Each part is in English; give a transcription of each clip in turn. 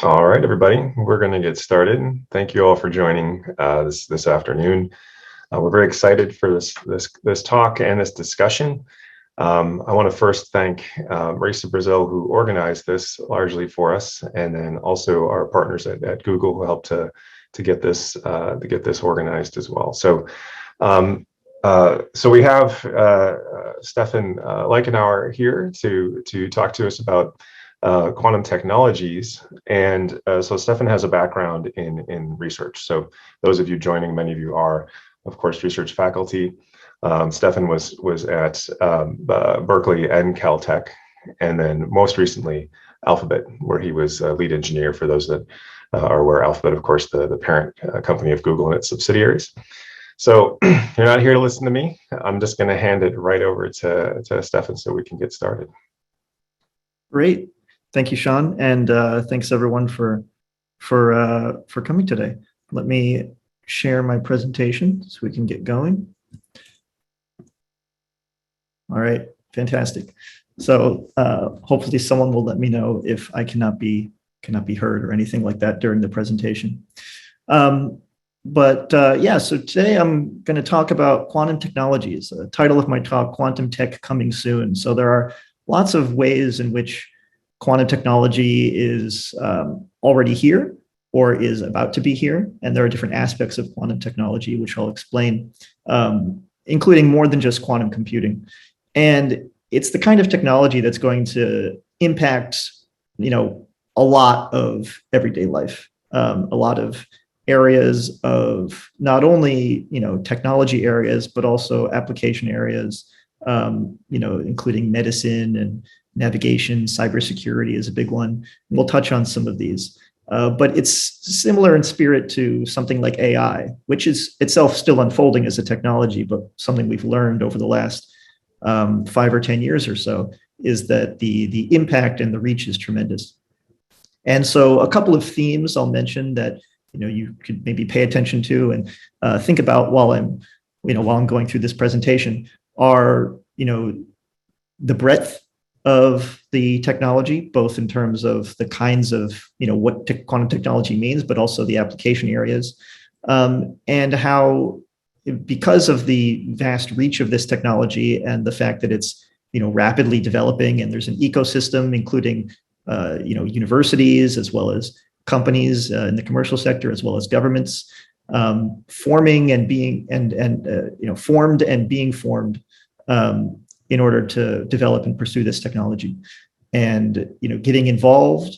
All right, everybody, we're going to get started. Thank you all for joining this afternoon. We're very excited for this talk and this discussion. I want to first thank Marisa Brazil, who organized this largely for us, and then also our partners at Google who helped to get this organized as well. So we have Stefan Leichenauer here to talk to us about quantum technologies. And so Stefan has a background in research. So those of you joining, many of you are, of course, research faculty. Stefan was at Berkeley and Caltech, and then most recently Alphabet, where he was lead engineer for those that are aware. Alphabet, of course, the parent company of Google and its subsidiaries. So you're not here to listen to me. I'm just going to hand it right over to Stefan so we can get started. Great. Thank you, Sean, and thanks everyone for coming today. Let me share my presentation so we can get going. All right, fantastic. So hopefully someone will let me know if I cannot be heard or anything like that during the presentation. Yeah, so today I'm going to talk about quantum technologies. The title of my talk, Quantum Tech Coming Soon. So there are lots of ways in which quantum technology is already here or is about to be here. And there are different aspects of quantum technology, which I'll explain, including more than just quantum computing. And it's the kind of technology that's going to impact, a lot of everyday life, a lot of areas of not only, technology areas, but also application areas, including medicine and navigation. Cybersecurity is a big one. And we'll touch on some of these. But it's similar in spirit to something like AI, which is itself still unfolding as a technology, but something we've learned over the last 5 or 10 years or so is that the impact and the reach is tremendous. And so a couple of themes I'll mention that you could maybe pay attention to and think about while I'm going through this presentation are the breadth of the technology, both in terms of the kinds of what quantum technology means, but also the application areas, and how, because of the vast reach of this technology and the fact that it's rapidly developing, and there's an ecosystem including universities as well as companies in the commercial sector as well as governments forming and being formed and being formed in order to develop and pursue this technology, and getting involved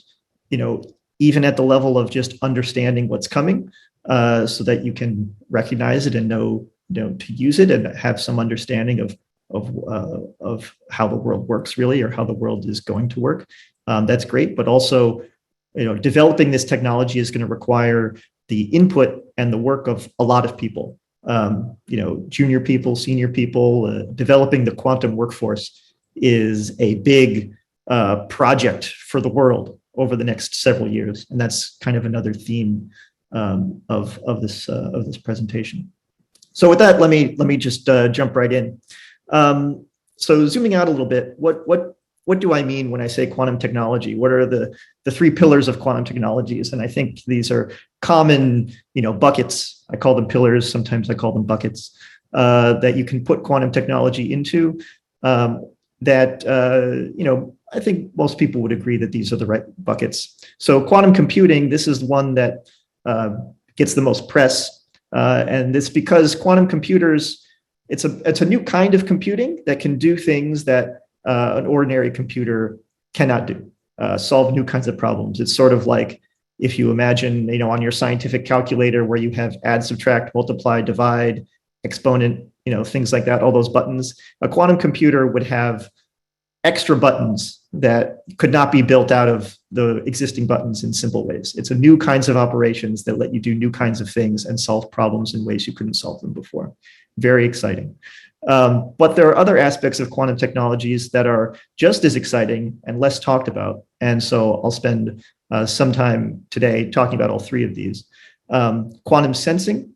even at the level of just understanding what's coming, so that you can recognize it and know to use it and have some understanding of how the world works really, or how the world is going to work. That's great, but also developing this technology is going to require the input and the work of a lot of people. Junior people, senior people. Developing the quantum workforce is a big project for the world over the next several years, and that's kind of another theme of this presentation. So with that, let me just jump right in. So zooming out a little bit, what do I mean when I say quantum technology? What are the 3 pillars of quantum technologies? And I think these are common, buckets. I call them pillars. Sometimes I call them buckets that you can put quantum technology into. I think most people would agree that these are the right buckets. So quantum computing, this is one that gets the most press, and it's because quantum computers, it's a new kind of computing that can do things that an ordinary computer cannot do, solve new kinds of problems. It's sort of like if you imagine, on your scientific calculator where you have add, subtract, multiply, divide, exponent, things like that, all those buttons. A quantum computer would have extra buttons that could not be built out of the existing buttons in simple ways. It's a new kinds of operations that let you do new kinds of things and solve problems in ways you couldn't solve them before. Very exciting. But there are other aspects of quantum technologies that are just as exciting and less talked about. And so I'll spend some time today talking about all 3 of these. Quantum sensing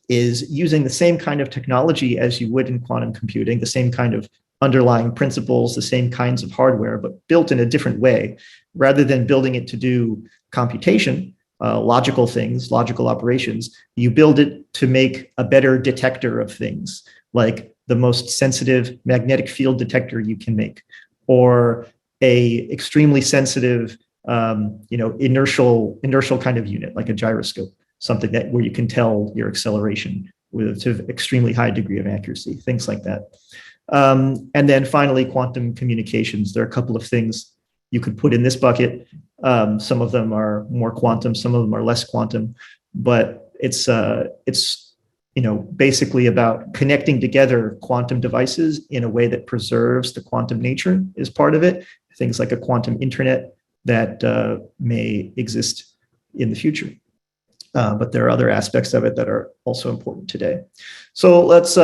is using the same kind of technology as you would in quantum computing, the same kind of underlying principles, the same kinds of hardware, but built in a different way. Rather than building it to do computation, logical things, logical operations, you build it to make a better detector of things, like the most sensitive magnetic field detector you can make, or a extremely sensitive inertial kind of unit, like a gyroscope, something that where you can tell your acceleration with an extremely high degree of accuracy, things like that. And then finally, quantum communications. There are a couple of things you could put in this bucket. Some of them are more quantum, some of them are less quantum, but it's basically about connecting together quantum devices in a way that preserves the quantum nature is part of it. Things like a quantum internet that may exist in the future. But there are other aspects of it that are also important today. So let's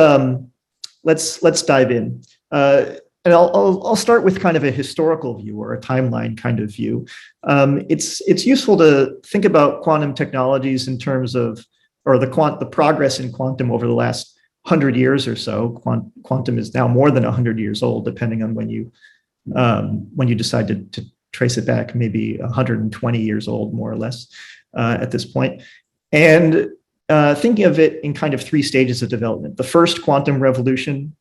dive in. And I'll start with kind of a historical view or a timeline kind of view. It's useful to think about quantum technologies in terms of, or the progress in quantum over the last 100 years or so. Quantum is now more than 100 years old, depending on when you decide to trace it back, maybe 120 years old, more or less, at this point. And thinking of it in kind of three stages of development. The first quantum revolution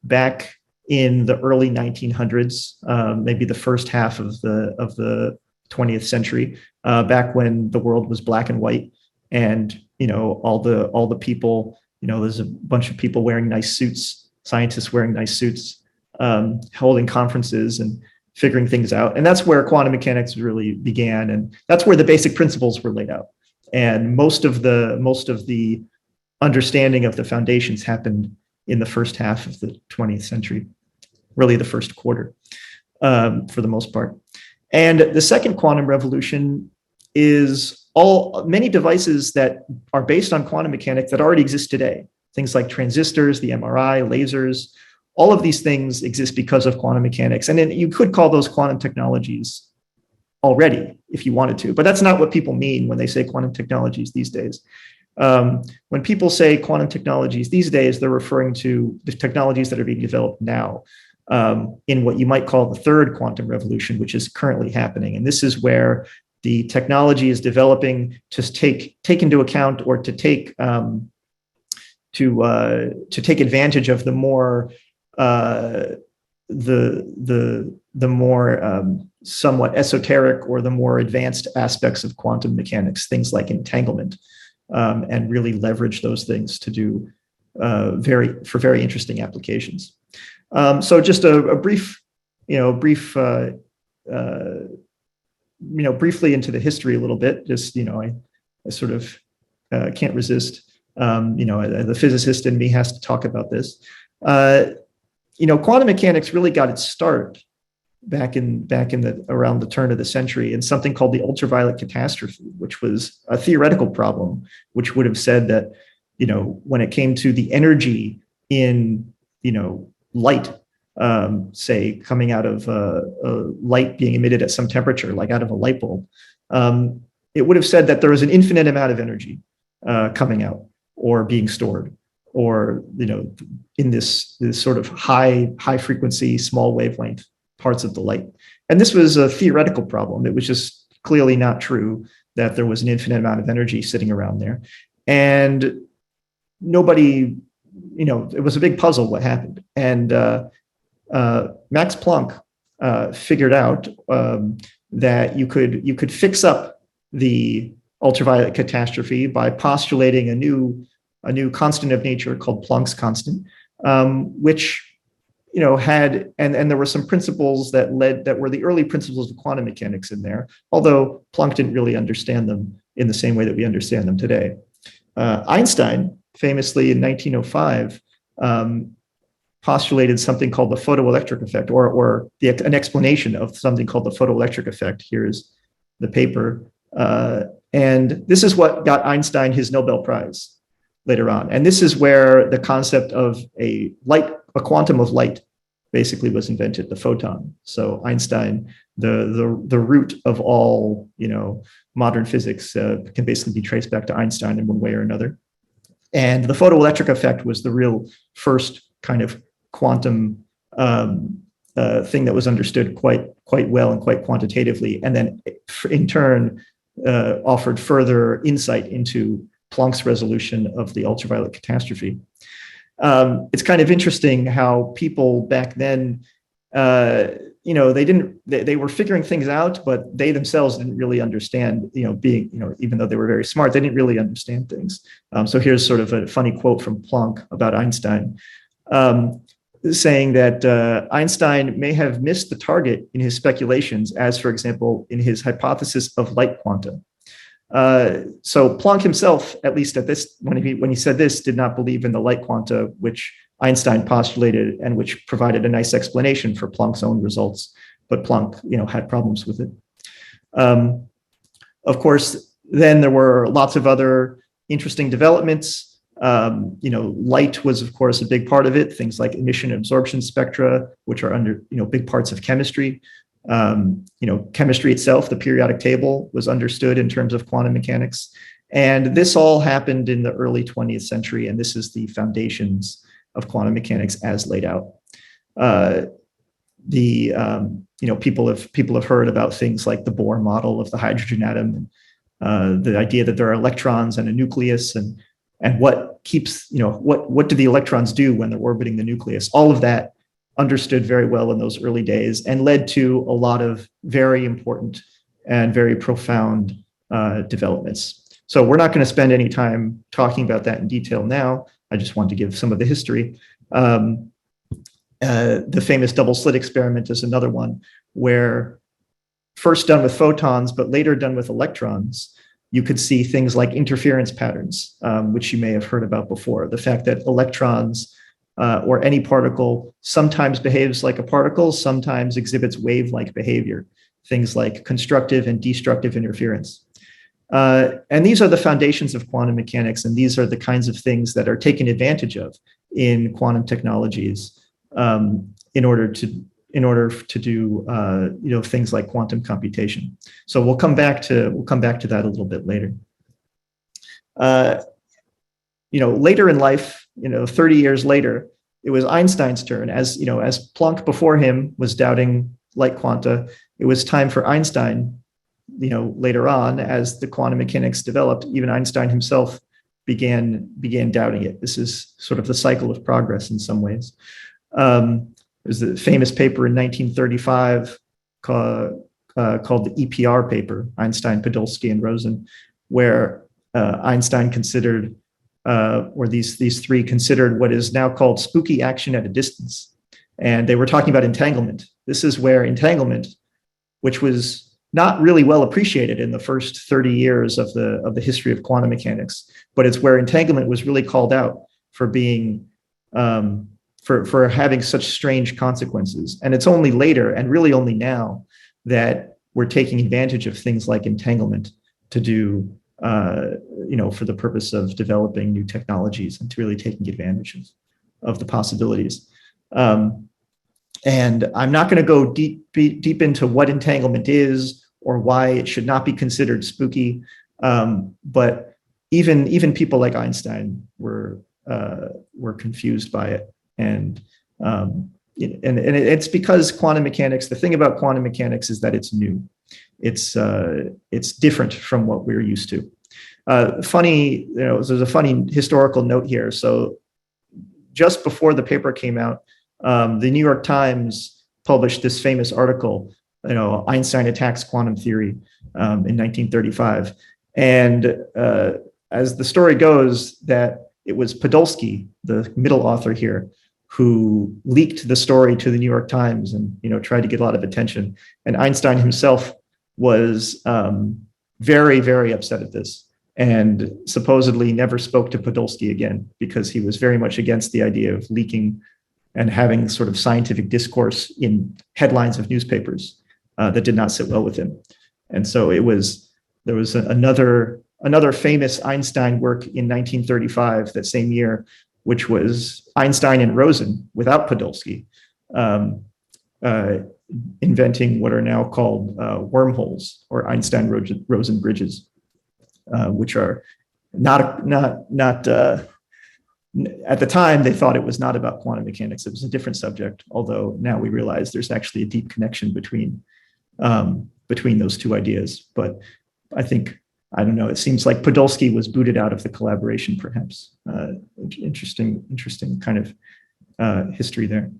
back in the early 1900s, maybe the first half of the 20th century, back when the world was black and white, and all the people, there's a bunch of people wearing nice suits, scientists wearing nice suits, holding conferences and figuring things out. And that's where quantum mechanics really began, and that's where the basic principles were laid out. And most of the understanding of the foundations happened in the first half of the 20th century, really the first quarter, for the most part. And the second quantum revolution is many devices that are based on quantum mechanics that already exist today. Things like transistors, the MRI, lasers, all of these things exist because of quantum mechanics. And then you could call those quantum technologies already if you wanted to, but that's not what people mean when they say quantum technologies these days. When people say quantum technologies these days, they're referring to the technologies that are being developed now in what you might call the third quantum revolution, which is currently happening. And this is where the technology is developing to take into account, or to take advantage of the more the more somewhat esoteric or the more advanced aspects of quantum mechanics, things like entanglement, and really leverage those things to do very interesting applications. So just a brief briefly into the history a little bit. Just I sort of can't resist. The physicist in me has to talk about this. Quantum mechanics really got its start back in around the turn of the century in something called the ultraviolet catastrophe, which was a theoretical problem, which would have said that when it came to the energy in light, say coming out of light being emitted at some temperature, like out of a light bulb, it would have said that there was an infinite amount of energy coming out or being stored, or in this sort of high frequency, small wavelength parts of the light. And this was a theoretical problem. It was just clearly not true that there was an infinite amount of energy sitting around there. And nobody, it was a big puzzle what happened. And Max Planck figured out that you could fix up the ultraviolet catastrophe by postulating a new constant of nature called Planck's constant, which had, and there were some principles that were the early principles of quantum mechanics in there, although Planck didn't really understand them in the same way that we understand them today. Einstein, famously in 1905, postulated something called the photoelectric effect, or an explanation of something called the photoelectric effect. Here's the paper. And this is what got Einstein his Nobel Prize later on. And this is where the concept of a quantum of light basically was invented, the photon. So Einstein, the root of all modern physics can basically be traced back to Einstein in one way or another. And the photoelectric effect was the real first kind of quantum thing that was understood quite well and quite quantitatively, and then in turn offered further insight into Planck's resolution of the ultraviolet catastrophe. It's kind of interesting how people back then, they were figuring things out, but they themselves didn't really understand, even though they were very smart, they didn't really understand things. So here's sort of a funny quote from Planck about Einstein, saying that Einstein may have missed the target in his speculations, as, for example, in his hypothesis of light quanta. So Planck himself, at least at this, when he said this, did not believe in the light quanta, which Einstein postulated and which provided a nice explanation for Planck's own results. But Planck, had problems with it. Of course, then there were lots of other interesting developments. Light was, of course, a big part of it. Things like emission and absorption spectra, which are big parts of chemistry. Chemistry itself, the periodic table, was understood in terms of quantum mechanics. And this all happened in the early 20th century. And this is the foundations of quantum mechanics as laid out. People have heard about things like the Bohr model of the hydrogen atom, and the idea that there are electrons and a nucleus, and what keeps, what do the electrons do when they're orbiting the nucleus? All of that understood very well in those early days and led to a lot of very important and very profound developments. So we're not going to spend any time talking about that in detail now. I just want to give some of the history. The famous double slit experiment is another one where, first done with photons, but later done with electrons, you could see things like interference patterns, which you may have heard about before. The fact that electrons or any particle sometimes behaves like a particle, sometimes exhibits wave-like behavior, things like constructive and destructive interference. And these are the foundations of quantum mechanics, and these are the kinds of things that are taken advantage of in quantum technologies in order to do things like quantum computation. So we'll come back to that a little bit later. Later in life, 30 years later, it was Einstein's turn. As Planck before him was doubting light quanta, it was time for Einstein. Later on, as the quantum mechanics developed, even Einstein himself began doubting it. This is sort of the cycle of progress in some ways. There's a famous paper in 1935 called the EPR paper, Einstein, Podolsky, and Rosen, where Einstein considered, or these three considered what is now called spooky action at a distance. And they were talking about entanglement. This is where entanglement, which was not really well appreciated in the first 30 years of the history of quantum mechanics, but it's where entanglement was really called out for being for having such strange consequences. And it's only later, and really only now, that we're taking advantage of things like entanglement to do, for the purpose of developing new technologies and to really taking advantage of the possibilities. And I'm not going to go deep into what entanglement is or why it should not be considered spooky. But even people like Einstein were confused by it. And it's because quantum mechanics, the thing about quantum mechanics is that it's new. It's different from what we're used to. There's a funny historical note here. So just before the paper came out, the New York Times published this famous article, Einstein attacks quantum theory, in 1935. And as the story goes, that it was Podolsky, the middle author here, who leaked the story to the New York Times and tried to get a lot of attention. And Einstein himself was very, very upset at this, and supposedly never spoke to Podolsky again because he was very much against the idea of leaking and having sort of scientific discourse in headlines of newspapers that did not sit well with him. And so there was another famous Einstein work in 1935, that same year, which was Einstein and Rosen without Podolsky, inventing what are now called wormholes or Einstein-Rosen bridges, which are not At the time, they thought it was not about quantum mechanics. It was a different subject, although now we realize there's actually a deep connection between those two ideas. But I think, I don't know, it seems like Podolsky was booted out of the collaboration, perhaps. Interesting kind of history there.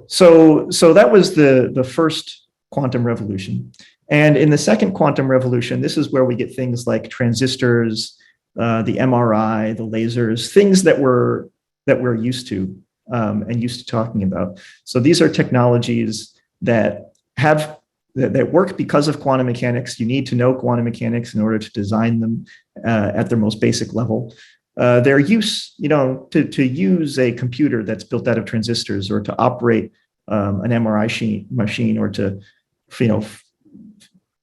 So that was the first quantum revolution. And in the second quantum revolution, this is where we get things like transistors, the MRI, the lasers, things that we're used to and used to talking about. So these are technologies that work because of quantum mechanics. You need to know quantum mechanics in order to design them at their most basic level. Their use, to use a computer that's built out of transistors, or to operate an MRI machine, or to,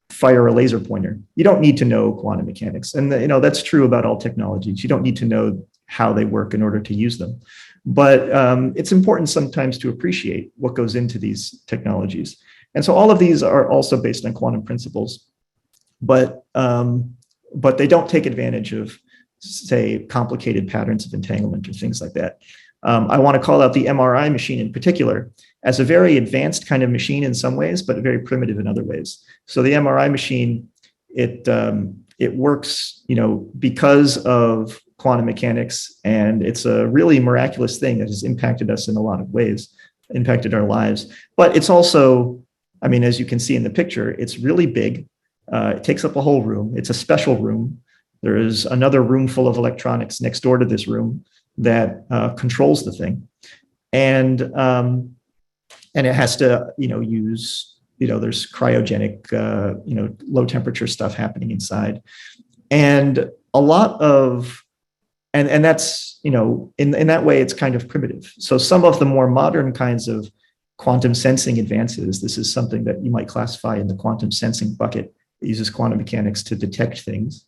fire a laser pointer. You don't need to know quantum mechanics. And that's true about all technologies. You don't need to know how they work in order to use them. But it's important sometimes to appreciate what goes into these technologies. And so all of these are also based on quantum principles, but they don't take advantage of, say, complicated patterns of entanglement or things like that. I want to call out the MRI machine in particular as a very advanced kind of machine in some ways, but very primitive in other ways. So the MRI machine, it works, because of quantum mechanics, and it's a really miraculous thing that has impacted us in a lot of ways, impacted our lives. But it's also, as you can see in the picture, it's really big. It takes up a whole room. It's a special room. There is another room full of electronics next door to this room that controls the thing. And it has to, use, there's cryogenic, low temperature stuff happening inside. And a lot of, and that's, in that way, it's kind of primitive. So some of the more modern kinds of quantum sensing advances, this is something that you might classify in the quantum sensing bucket. It uses quantum mechanics to detect things.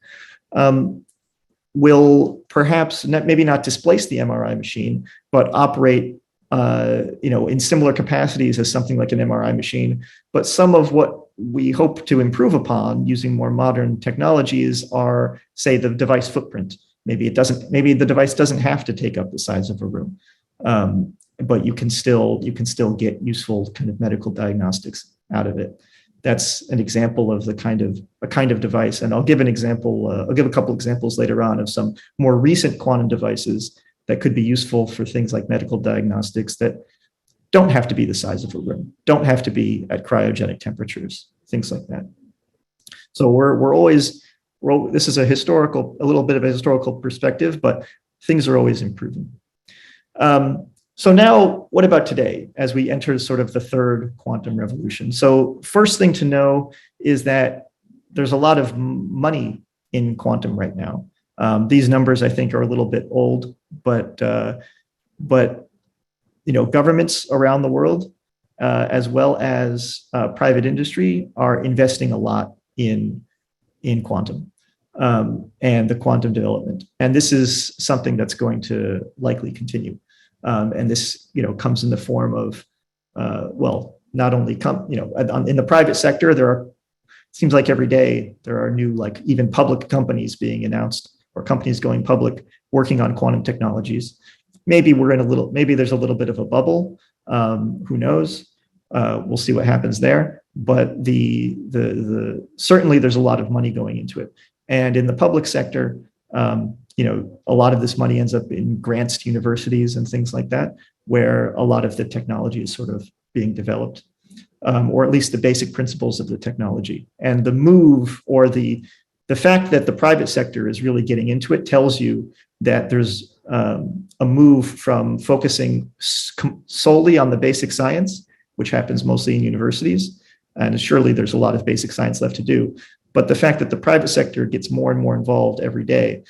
Will perhaps maybe not displace the MRI machine, but operate in similar capacities as something like an MRI machine. But some of what we hope to improve upon using more modern technologies are, say, the device footprint. Maybe the device doesn't have to take up the size of a room, but you can still get useful kind of medical diagnostics out of it. That's an example of a kind of device. And I'll give an example. I'll give a couple examples later on of some more recent quantum devices that could be useful for things like medical diagnostics that don't have to be the size of a room, don't have to be at cryogenic temperatures, things like that. So this is a little bit of a historical perspective, but things are always improving. So now, what about today as we enter sort of the third quantum revolution? So first thing to know is that there's a lot of money in quantum right now. These numbers, I think, are a little bit old, but governments around the world, as well as private industry, are investing a lot in quantum and the quantum development. And this is something that's going to likely continue. And this, comes in the form of, not only in the private sector, it seems like every day there are new, even public companies being announced, or companies going public working on quantum technologies. Maybe there's a little bit of a bubble. Who knows? We'll see what happens there. But certainly there's a lot of money going into it. And in the public sector, a lot of this money ends up in grants to universities and things like that, where a lot of the technology is sort of being developed, or at least the basic principles of the technology. And the move, or the fact that the private sector is really getting into it, tells you that there's a move from focusing solely on the basic science, which happens mostly in universities, and surely there's a lot of basic science left to do. But the fact that the private sector gets more and more involved every day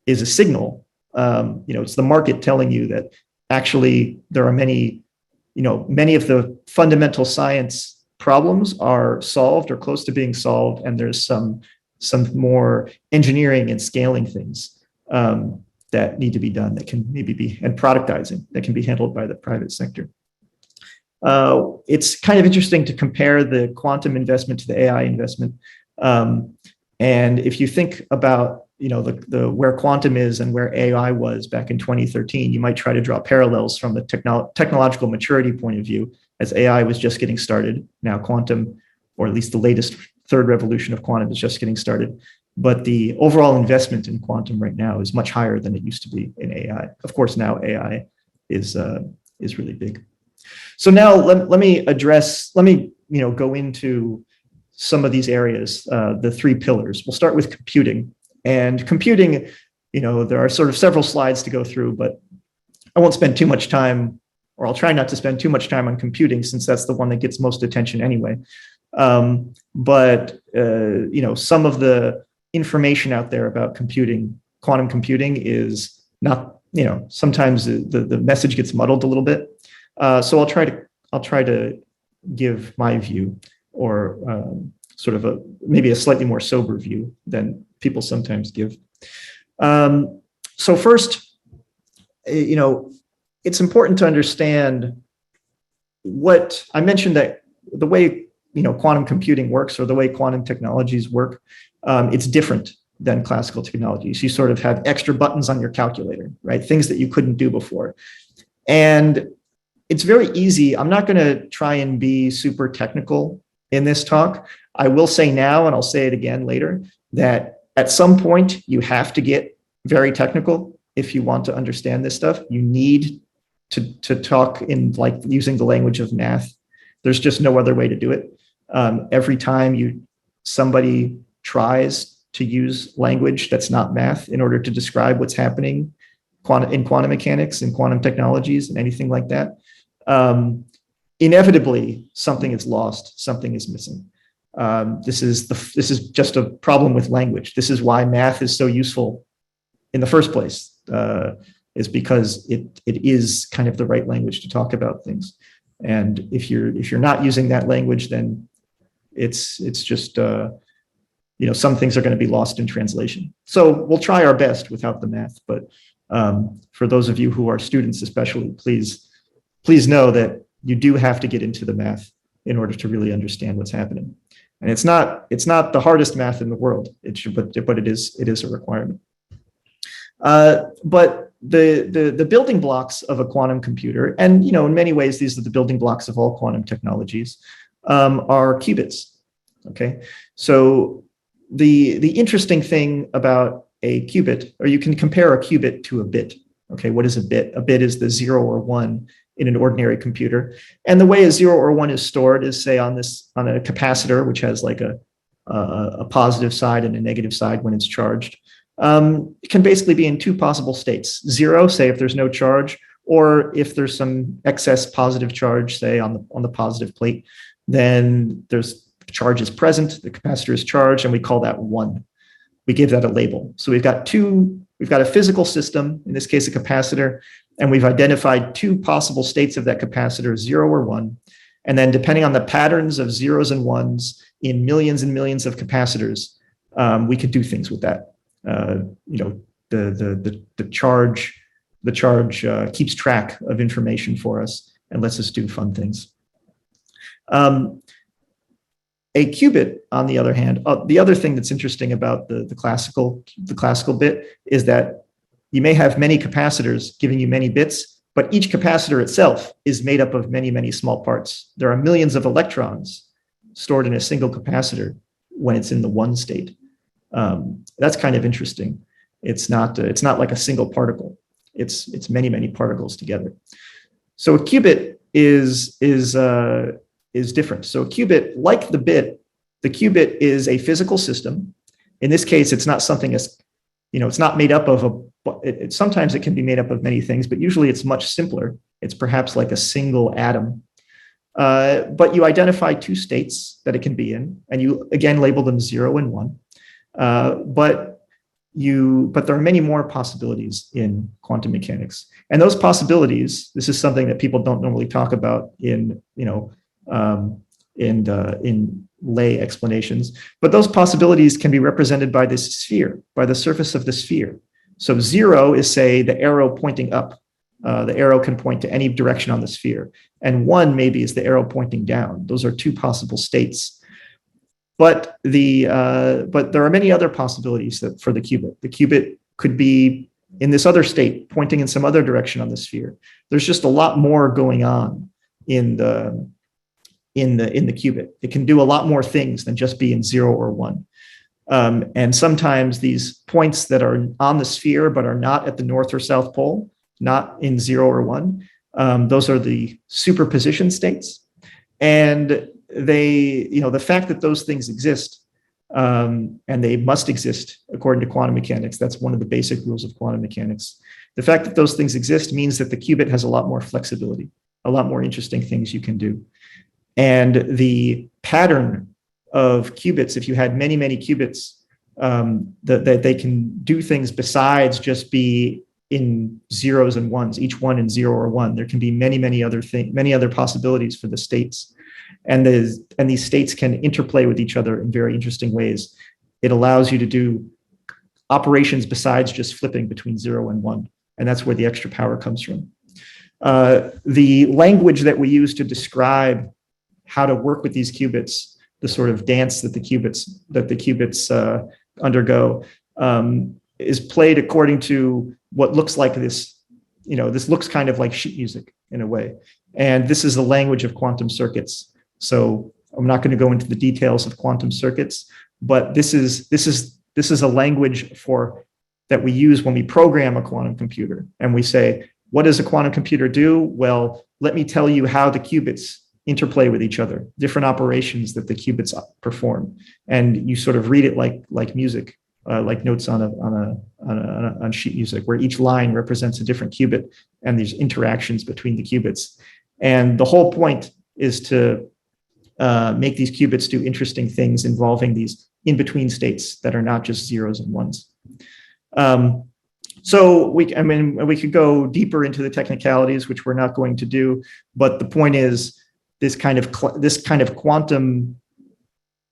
is a signal. It's the market telling you that actually there are many of the fundamental science problems are solved or close to being solved, and there's some more engineering and scaling things that need to be done that can and productizing that can be handled by the private sector. It's kind of interesting to compare the quantum investment to the AI investment. And if you think about the where quantum is and where AI was back in 2013, you might try to draw parallels from the technological maturity point of view, as AI was just getting started. Now quantum, or at least the latest third revolution of quantum, is just getting started. But the overall investment in quantum right now is much higher than it used to be in AI. Of course, now AI is really big. So now let me go into some of these areas, the three pillars. We'll start with computing. And computing, there are sort of several slides to go through, but I won't spend too much time, or I'll try not to spend too much time on computing, since that's the one that gets most attention anyway. But some of the information out there about computing, quantum computing, is not, sometimes the message gets muddled a little bit. So I'll try to give my view, or sort of maybe a slightly more sober view than people sometimes give. So first, it's important to understand what I mentioned, that the way quantum computing works, or the way quantum technologies work, it's different than classical technologies. You sort of have extra buttons on your calculator, right? Things that you couldn't do before. And it's very easy. I'm not going to try and be super technical in this talk. I will say now, and I'll say it again later, that at some point you have to get very technical if you want to understand this stuff. You need to talk in, like, using the language of math. There's just no other way to do it. Every time somebody tries to use language that's not math in order to describe what's happening in quantum mechanics and quantum technologies and anything like that, inevitably something is lost, something is missing. This is just a problem with language. This is why math is so useful in the first place, is because it is kind of the right language to talk about things. And if you're not using that language, then it's just some things are going to be lost in translation. So we'll try our best without the math. But for those of you who are students, especially, please know that you do have to get into the math in order to really understand what's happening. And it's not the hardest math in the world. But it is a requirement. But the building blocks of a quantum computer, and in many ways these are the building blocks of all quantum technologies, are qubits. Okay, so the interesting thing about a qubit, or you can compare a qubit to a bit. Okay, what is a bit? A bit is the 0 or 1 in an ordinary computer, and the way a 0 or 1 is stored is, say, on a capacitor, which has like a positive side and a negative side when it's charged. It can basically be in two possible states: 0, say if there's no charge, or if there's some excess positive charge, say on the positive plate, then there's charge is present, the capacitor is charged, and we call that 1. We give that a label. So we've got a physical system, in this case a capacitor, and we've identified two possible states of that capacitor, 0 or 1. And then depending on the patterns of zeros and ones in millions and millions of capacitors, we could do things with that. The charge keeps track of information for us and lets us do fun things. A qubit, on the other hand, the other thing that's interesting about the classical bit is that you may have many capacitors giving you many bits, but each capacitor itself is made up of many, many small parts. There are millions of electrons stored in a single capacitor when it's in the 1 state. That's kind of interesting. It's not like a single particle. It's many, many particles together. So a qubit is different. So a qubit, like the bit, the qubit is a physical system. In this case, it's not something as, it's not made up of sometimes it can be made up of many things, but usually it's much simpler. It's perhaps like a single atom. But you identify two states that it can be in, and you again label them 0 and 1. But there are many more possibilities in quantum mechanics, and those possibilities, this is something that people don't normally talk about in lay explanations, but those possibilities can be represented by this sphere, by the surface of the sphere. So 0 is, say, the arrow pointing up. The arrow can point to any direction on the sphere, and 1 maybe is the arrow pointing down. Those are two possible states. but there are many other possibilities that for the qubit. The qubit could be in this other state, pointing in some other direction on the sphere. There's just a lot more going on in the qubit. It can do a lot more things than just be in 0 or 1. And sometimes these points that are on the sphere but are not at the north or south pole, not in 0 or 1, those are the superposition states. And the fact that those things exist, and they must exist according to quantum mechanics, that's one of the basic rules of quantum mechanics. The fact that those things exist means that the qubit has a lot more flexibility, a lot more interesting things you can do. And the pattern of qubits, if you had many, many qubits, that they can do things besides just be in zeros and ones, each one in 0 or 1. There can be many other possibilities for the states. And these states can interplay with each other in very interesting ways. It allows you to do operations besides just flipping between 0 and 1. And that's where the extra power comes from. The language that we use to describe how to work with these qubits, the sort of dance that the qubits undergo, is played according to what looks like this. This looks kind of like sheet music in a way. And this is the language of quantum circuits. So I'm not going to go into the details of quantum circuits, but this is a language that we use when we program a quantum computer. And we say, what does a quantum computer do? Well, let me tell you how the qubits interplay with each other, different operations that the qubits perform. And you sort of read it like music, like notes on sheet music, where each line represents a different qubit and there's interactions between the qubits. And the whole point is to make these qubits do interesting things involving these in-between states that are not just zeros and ones. So we could go deeper into the technicalities, which we're not going to do. But the point is, this kind of quantum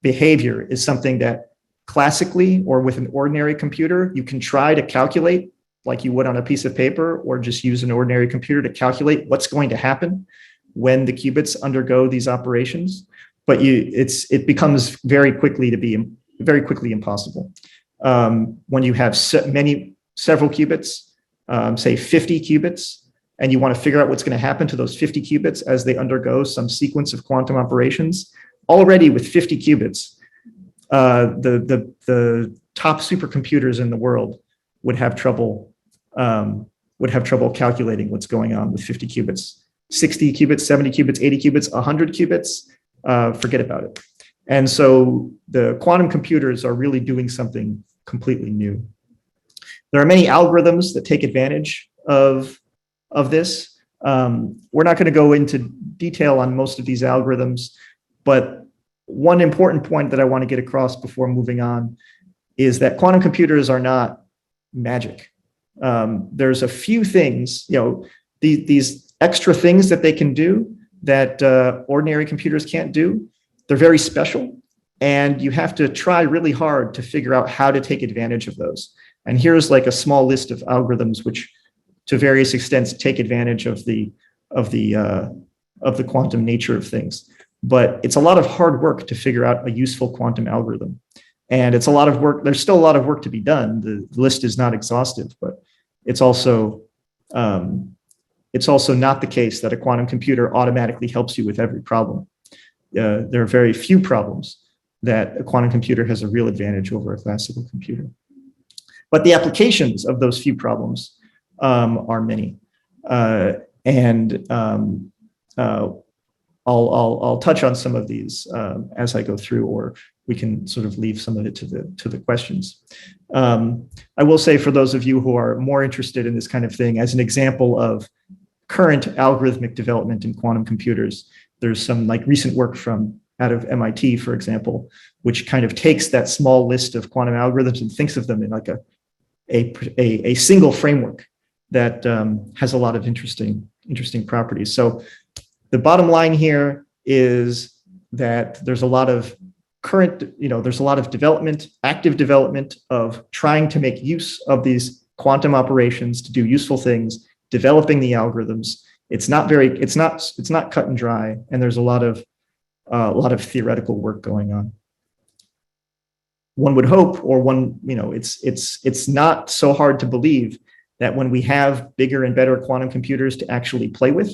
behavior is something that classically or with an ordinary computer, you can try to calculate like you would on a piece of paper, or just use an ordinary computer to calculate what's going to happen when the qubits undergo these operations. But it becomes very quickly impossible. When you have several qubits, say 50 qubits, and you want to figure out what's going to happen to those 50 qubits as they undergo some sequence of quantum operations, already with 50 qubits, the top supercomputers in the world would have trouble calculating what's going on with 50 qubits. 60 qubits, 70 qubits, 80 qubits, 100 qubits, forget about it. And so the quantum computers are really doing something completely new. There are many algorithms that take advantage of this. We're not going to go into detail on most of these algorithms, but one important point that I want to get across before moving on is that quantum computers are not magic. There's a few things, these extra things that they can do that ordinary computers can't do. They're very special, and you have to try really hard to figure out how to take advantage of those. And here's like a small list of algorithms which, to various extents, take advantage of the quantum nature of things. But it's a lot of hard work to figure out a useful quantum algorithm, and it's a lot of work. There's still a lot of work to be done. The list is not exhaustive, but it's also not the case that a quantum computer automatically helps you with every problem. There are very few problems that a quantum computer has a real advantage over a classical computer. But the applications of those few problems are many. I'll touch on some of these as I go through, or we can sort of leave some of it to the questions. I will say, for those of you who are more interested in this kind of thing, as an example of current algorithmic development in quantum computers, there's some recent work out of MIT, for example, which kind of takes that small list of quantum algorithms and thinks of them in like a single framework that has a lot of interesting properties. So the bottom line here is that there's a lot of there's a lot of development, active development of trying to make use of these quantum operations to do useful things, developing the algorithms. It's not cut and dry, and there's a lot of theoretical work going on. one would hope, or it's not so hard to believe that when we have bigger and better quantum computers to actually play with,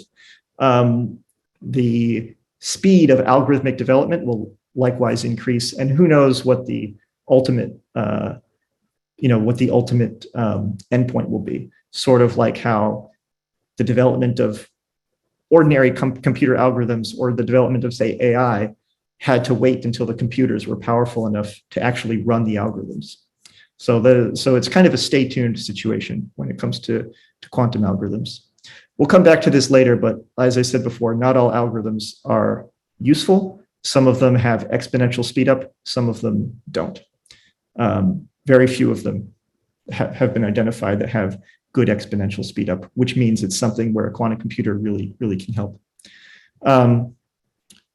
the speed of algorithmic development will likewise increase. And who knows what the ultimate, endpoint will be. Sort of like how the development of ordinary computer algorithms, or the development of, say, AI, had to wait until the computers were powerful enough to actually run the algorithms. So it's kind of a stay tuned situation when it comes to quantum algorithms. We'll come back to this later, but as I said before, not all algorithms are useful. Some of them have exponential speedup, some of them don't. Very few of them have been identified that have good exponential speedup, which means it's something where a quantum computer really, really can help.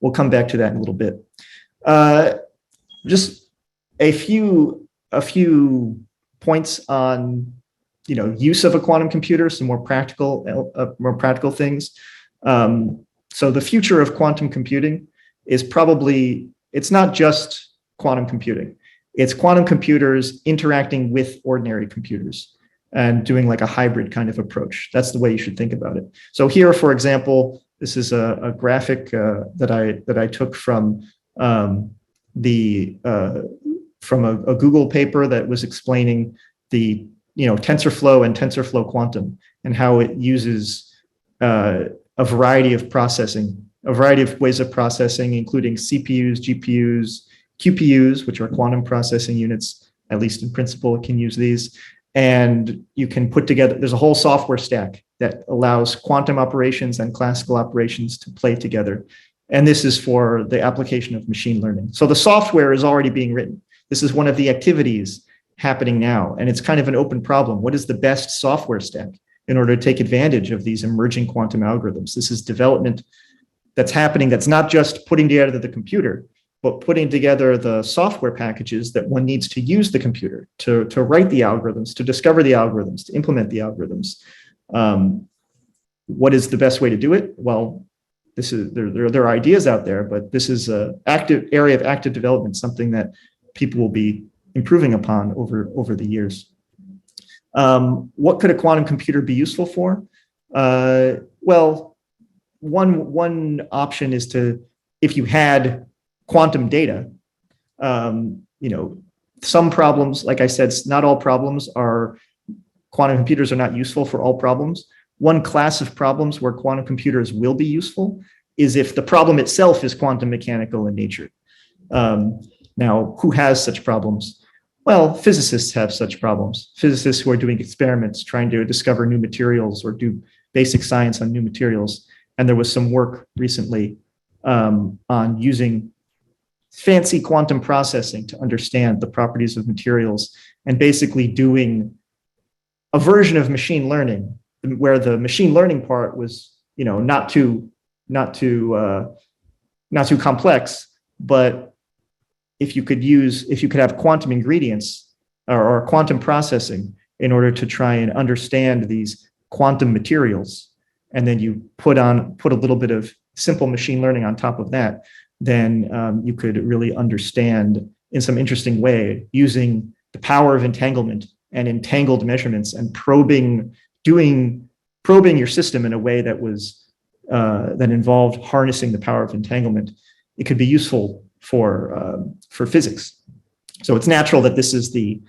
We'll come back to that in a little bit. Just a few points on use of a quantum computer, some more practical things. So the future of quantum computing is it's not just quantum computing. It's quantum computers interacting with ordinary computers and doing like a hybrid kind of approach. That's the way you should think about it. So here, for example, this is a graphic that I took from a Google paper that was explaining the TensorFlow and TensorFlow Quantum, and how it uses a variety of ways of processing, including CPUs, GPUs, QPUs, which are quantum processing units. At least in principle, it can use these. And you can put together, there's a whole software stack that allows quantum operations and classical operations to play together. And this is for the application of machine learning. So the software is already being written. This is one of the activities happening now. And it's kind of an open problem. What is the best software stack in order to take advantage of these emerging quantum algorithms? This is development that's happening, that's not just putting together the computer, but putting together the software packages that one needs to use the computer to write the algorithms, to discover the algorithms, to implement the algorithms. What is the best way to do it? Well, there are ideas out there, but this is an active area of active development, something that people will be improving upon over the years. What could a quantum computer be useful for? Well, one option is if you had quantum data, some problems, like I said, not all problems quantum computers are not useful for all problems. One class of problems where quantum computers will be useful is if the problem itself is quantum mechanical in nature. Now, who has such problems? Well, physicists have such problems. Physicists who are doing experiments, trying to discover new materials or do basic science on new materials. And there was some work recently on using fancy quantum processing to understand the properties of materials, and basically doing a version of machine learning where the machine learning part was, not too complex, but if you could have quantum ingredients or quantum processing in order to try and understand these quantum materials, and then you put a little bit of simple machine learning on top of that, then you could really understand in some interesting way, using the power of entanglement and entangled measurements and probing your system in a way that involved harnessing the power of entanglement. It could be useful for physics. So it's natural that this is the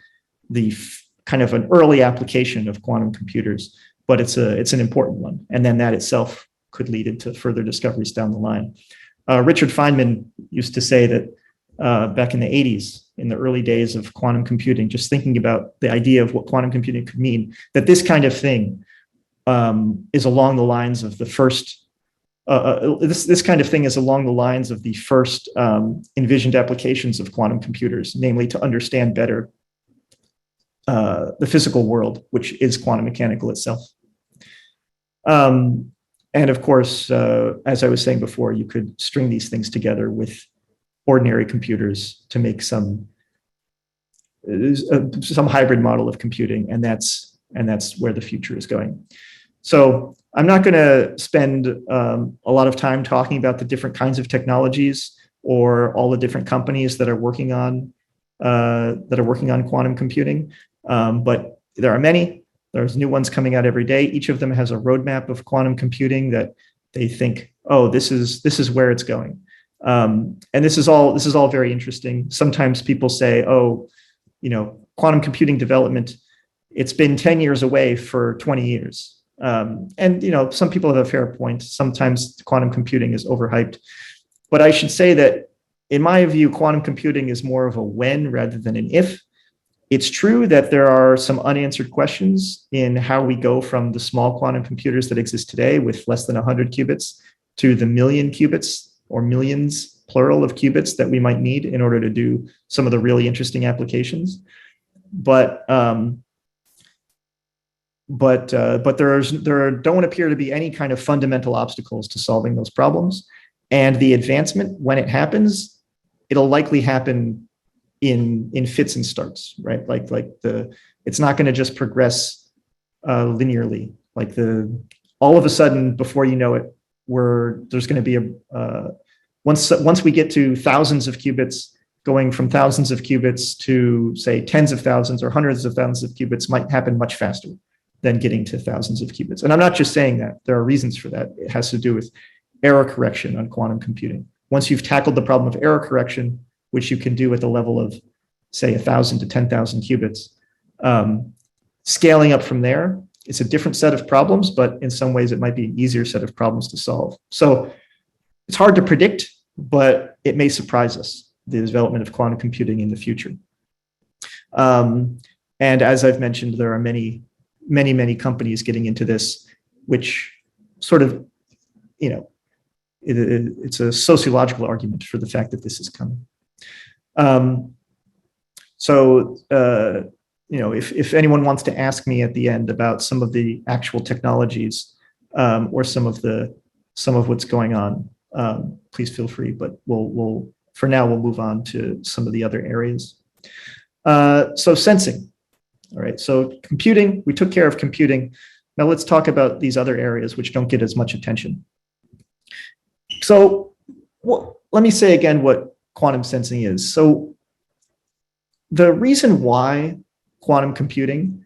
kind of an early application of quantum computers, but it's an important one. And then that itself could lead into further discoveries down the line. Richard Feynman used to say that back in the 80s, in the early days of quantum computing, just thinking about the idea of what quantum computing could mean, that this kind of thing is along the lines of the first, this kind of thing is along the lines of the first envisioned applications of quantum computers, namely to understand better the physical world, which is quantum mechanical itself. And of course, as I was saying before, you could string these things together with ordinary computers to make some hybrid model of computing, and that's where the future is going. So I'm not going to spend a lot of time talking about the different kinds of technologies or all the different companies that are working on that are working on quantum computing, but there are many. There's new ones coming out every day. Each of them has a roadmap of quantum computing that they think, oh, this is where it's going. And this is all very interesting. Sometimes people say, oh, quantum computing development, it's been 10 years away for 20 years. And some people have a fair point. Sometimes quantum computing is overhyped. But I should say that, in my view, quantum computing is more of a when rather than an if. It's true that there are some unanswered questions in how we go from the small quantum computers that exist today with less than 100 qubits to the million qubits, or millions, plural, of qubits that we might need in order to do some of the really interesting applications. But there don't appear to be any kind of fundamental obstacles to solving those problems. And the advancement, when it happens, it'll likely happen in fits and starts, right? It's not going to just progress linearly. All of a sudden, before you know it, there's going to be once we get to thousands of qubits, going from thousands of qubits to, say, tens of thousands or hundreds of thousands of qubits might happen much faster than getting to thousands of qubits. And I'm not just saying that. There are reasons for that. It has to do with error correction on quantum computing. Once you've tackled the problem of error correction, which you can do at the level of, say, 1,000 to 10,000 qubits, scaling up from there, it's a different set of problems, but in some ways it might be an easier set of problems to solve. So it's hard to predict, but it may surprise us, the development of quantum computing in the future. And as I've mentioned, there are many, many, many companies getting into this, which sort of, it's a sociological argument for the fact that this is coming. If anyone wants to ask me at the end about some of the actual technologies or some of what's going on, please feel free. But for now we'll move on to some of the other areas. So sensing. All right. So computing, we took care of computing. Now let's talk about these other areas which don't get as much attention. So let me say again what quantum sensing is. So the reason why quantum computing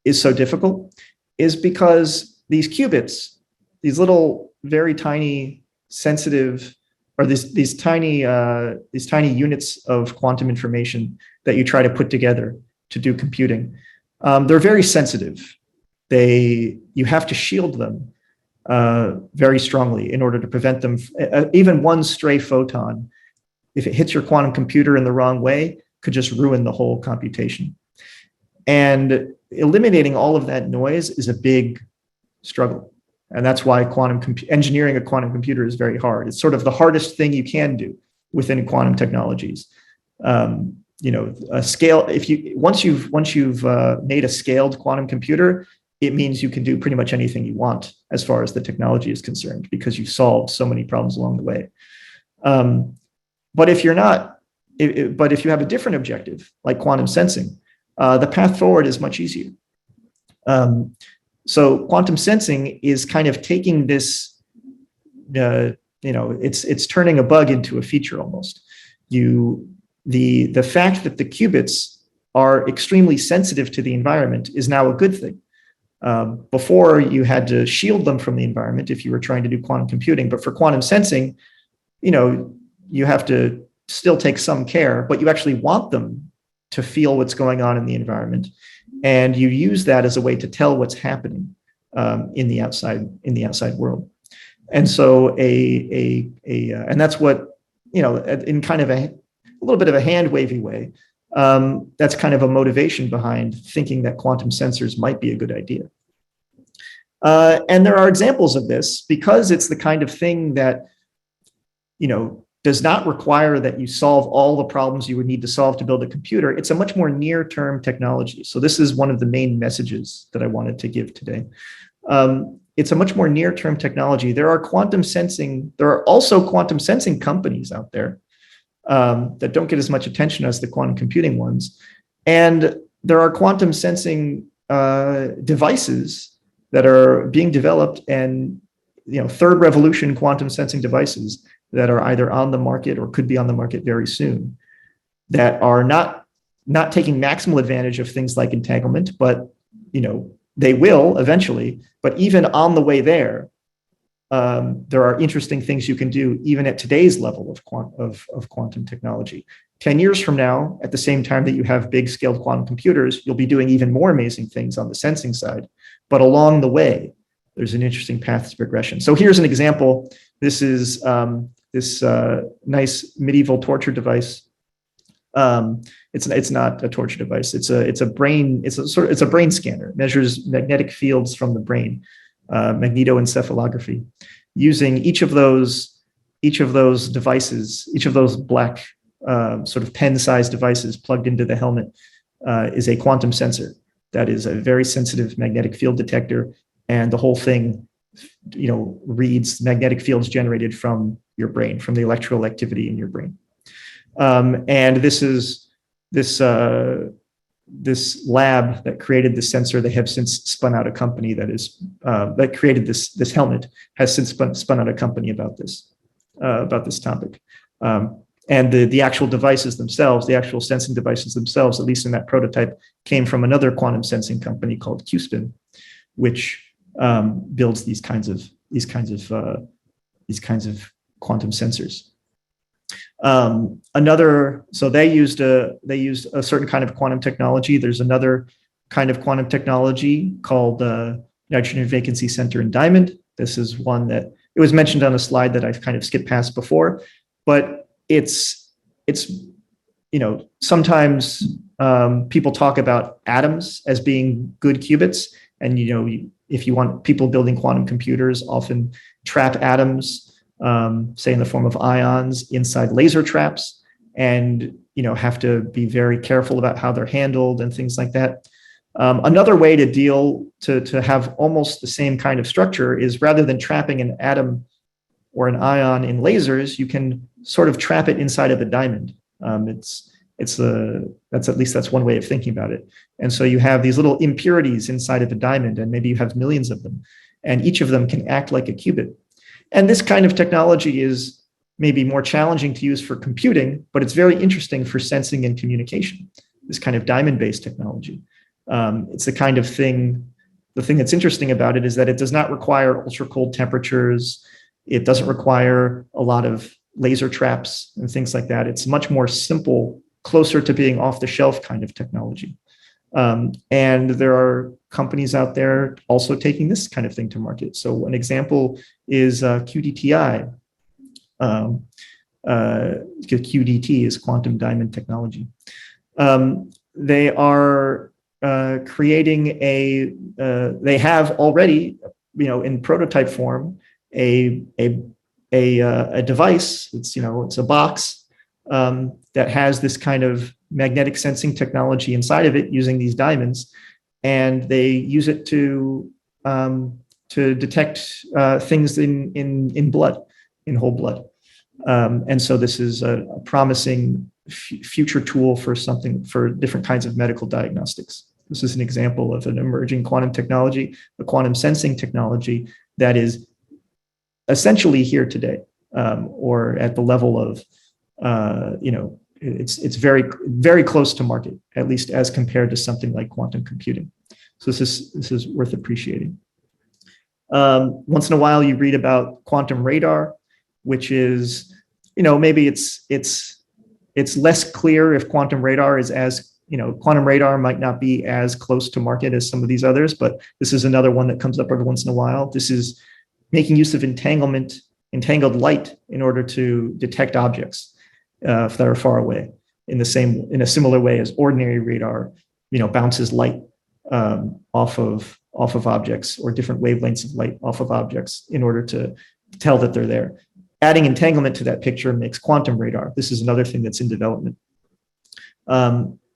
is so difficult is because these qubits, these little, very tiny, sensitive, or these tiny units of quantum information that you try to put together to do computing, they're very sensitive. You have to shield them very strongly in order to prevent them. Even one stray photon, if it hits your quantum computer in the wrong way, could just ruin the whole computation. And eliminating all of that noise is a big struggle. And that's why engineering a quantum computer is very hard. It's sort of the hardest thing you can do within quantum technologies. A scale, once you've made a scaled quantum computer, it means you can do pretty much anything you want as far as the technology is concerned, because you've solved so many problems along the way. But if you have a different objective, like quantum sensing, the path forward is much easier. So quantum sensing is kind of taking this, it's turning a bug into a feature almost. The fact that the qubits are extremely sensitive to the environment is now a good thing. Before, you had to shield them from the environment if you were trying to do quantum computing, but for quantum sensing, you have to still take some care, but you actually want them to feel what's going on in the environment, and you use that as a way to tell what's happening in the outside world. And so and that's what, in kind of a little bit of a hand wavy way, that's kind of a motivation behind thinking that quantum sensors might be a good idea. And there are examples of this, because it's the kind of thing that, does not require that you solve all the problems you would need to solve to build a computer. It's a much more near-term technology. So this is one of the main messages that I wanted to give today. It's a much more near-term technology. There are also quantum sensing companies out there that don't get as much attention as the quantum computing ones. And there are quantum sensing devices that are being developed, and third revolution quantum sensing devices that are either on the market or could be on the market very soon, that are not taking maximal advantage of things like entanglement, but they will eventually. But even on the way there, there are interesting things you can do even at today's level of quantum technology. 10 years from now, at the same time that you have big scaled quantum computers, you'll be doing even more amazing things on the sensing side. But along the way, there's an interesting path to progression. So here's an example. This is this nice medieval torture device. It's not a torture device. It's a brain scanner. It measures magnetic fields from the brain, magnetoencephalography, using each of those devices, each of those black sort of pen-sized devices plugged into the helmet is a quantum sensor that is a very sensitive magnetic field detector, and the whole thing, reads magnetic fields generated from your brain, from the electrical activity in your brain. And this lab that created this sensor, they have since spun out a company that created this helmet, has since spun out a company about this topic. And the actual devices themselves, the actual sensing devices themselves, at least in that prototype, came from another quantum sensing company called QSpin, which builds these kinds of quantum sensors. So they used a certain kind of quantum technology. There's another kind of quantum technology called nitrogen vacancy center in diamond. This is one that it was mentioned on a slide that I've kind of skipped past before, but it's sometimes people talk about atoms as being good qubits, and if you want, people building quantum computers often trap atoms, say in the form of ions, inside laser traps, and have to be very careful about how they're handled and things like that. Another way to have almost the same kind of structure is, rather than trapping an atom or an ion in lasers, you can sort of trap it inside of a diamond. That's one way of thinking about it. And so you have these little impurities inside of a diamond, and maybe you have millions of them, and each of them can act like a qubit. And this kind of technology is maybe more challenging to use for computing, but it's very interesting for sensing and communication, this kind of diamond-based technology. It's the kind of thing, the thing that's interesting about it is that it does not require ultra cold temperatures. It doesn't require a lot of laser traps and things like that. It's much more simple, closer to being off the shelf kind of technology. And there are companies out there also taking this kind of thing to market. So an example is QDTI. QDT is quantum diamond technology. They are creating they have already, in prototype form, a device. It's a box that has this kind of magnetic sensing technology inside of it, using these diamonds, and they use it to detect things in blood, in whole blood. And so this is a promising future tool for different kinds of medical diagnostics. This is an example of an emerging quantum technology, a quantum sensing technology that is essentially here today, or at the level of, it's very, very close to market, at least as compared to something like quantum computing. So this is worth appreciating. Once in a while, you read about quantum radar, which is, maybe it's less clear if quantum radar is quantum radar might not be as close to market as some of these others, but this is another one that comes up every once in a while. This is making use of entangled light in order to detect objects that are far away, in a similar way as ordinary radar, bounces light off of objects, or different wavelengths of light off of objects, in order to tell that they're there. Adding entanglement to that picture makes quantum radar. This is another thing that's in development.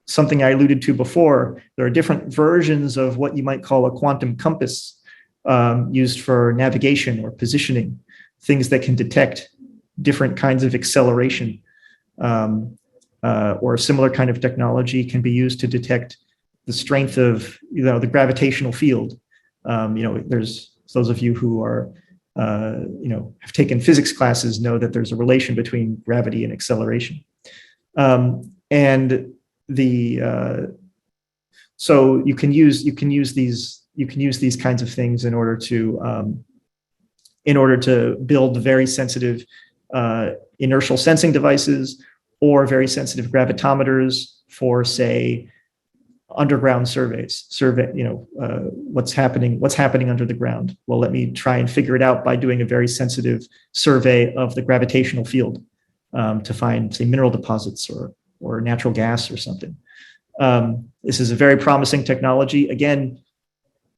Something I alluded to before, there are different versions of what you might call a quantum compass, used for navigation or positioning, things that can detect different kinds of acceleration, or a similar kind of technology can be used to detect the strength of the gravitational field. There's those of you who are have taken physics classes know that there's a relation between gravity and acceleration. And so you can use these kinds of things in order to build very sensitive inertial sensing devices or very sensitive gravitometers for, say, underground what's happening under the ground. Well, let me try and figure it out by doing a very sensitive survey of the gravitational field to find, say, mineral deposits or natural gas or something. This is a very promising technology. Again,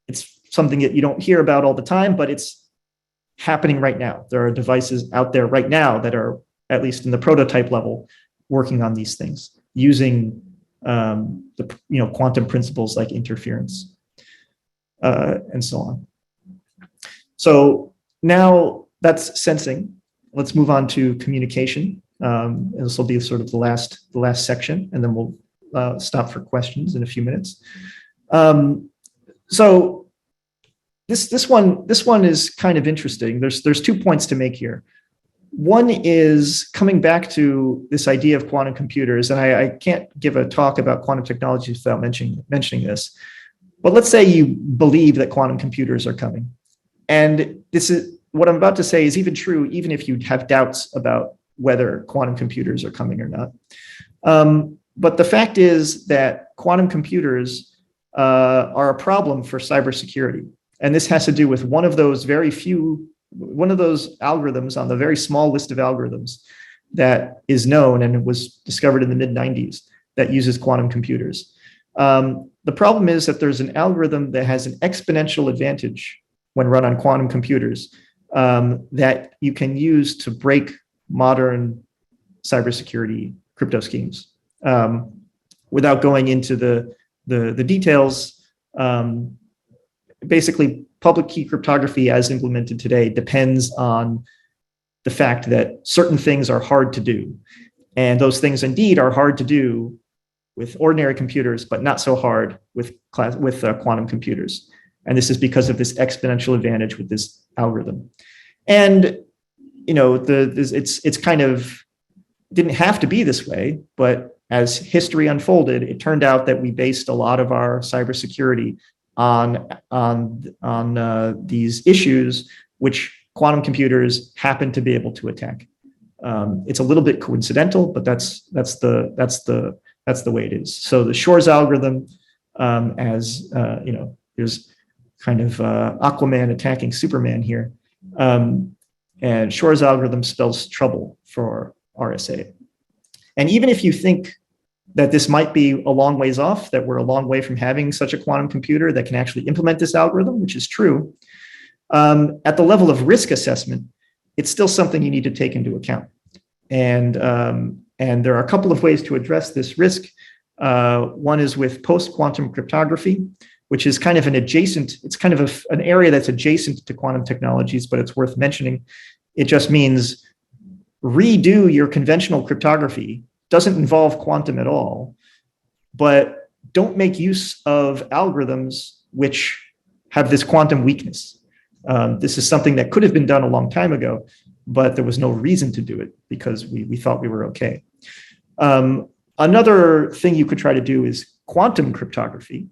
it's something that you don't hear about all the time, but it's happening right now. There are devices out there right now that are, at least in the prototype level, working on these things using quantum principles like interference and so on. So now that's sensing. Let's move on to communication. And this will be sort of the last section, and then we'll stop for questions in a few minutes. So this one is kind of interesting. There's 2 points to make here. One is coming back to this idea of quantum computers, and I can't give a talk about quantum technologies without mentioning this. But let's say you believe that quantum computers are coming, and this is what I'm about to say is even true, even if you have doubts about whether quantum computers are coming or not. But the fact is that quantum computers are a problem for cybersecurity. And this has to do with one of those algorithms on the very small list of algorithms that is known and was discovered in the mid-90s that uses quantum computers. The problem is that there's an algorithm that has an exponential advantage when run on quantum computers that you can use to break modern cybersecurity crypto schemes. Without going into the details, basically public key cryptography as implemented today depends on the fact that certain things are hard to do. And those things indeed are hard to do with ordinary computers, but not so hard with quantum computers. And this is because of this exponential advantage with this algorithm. And it's kind of didn't have to be this way, but as history unfolded, it turned out that we based a lot of our cybersecurity on these issues, which quantum computers happen to be able to attack. It's a little bit coincidental, but that's the way it is. So the Shor's algorithm, there's kind of Aquaman attacking Superman here, and Shor's algorithm spells trouble for RSA. And even if you think that this might be a long ways off, that we're a long way from having such a quantum computer that can actually implement this algorithm, which is true, at the level of risk assessment, it's still something you need to take into account. And there are a couple of ways to address this risk. One is with post-quantum cryptography, which is kind of an area that's adjacent to quantum technologies, but it's worth mentioning. It just means redo your conventional cryptography. Doesn't involve quantum at all, but don't make use of algorithms which have this quantum weakness. This is something that could have been done a long time ago, but there was no reason to do it because we thought we were okay. Another thing you could try to do is quantum cryptography.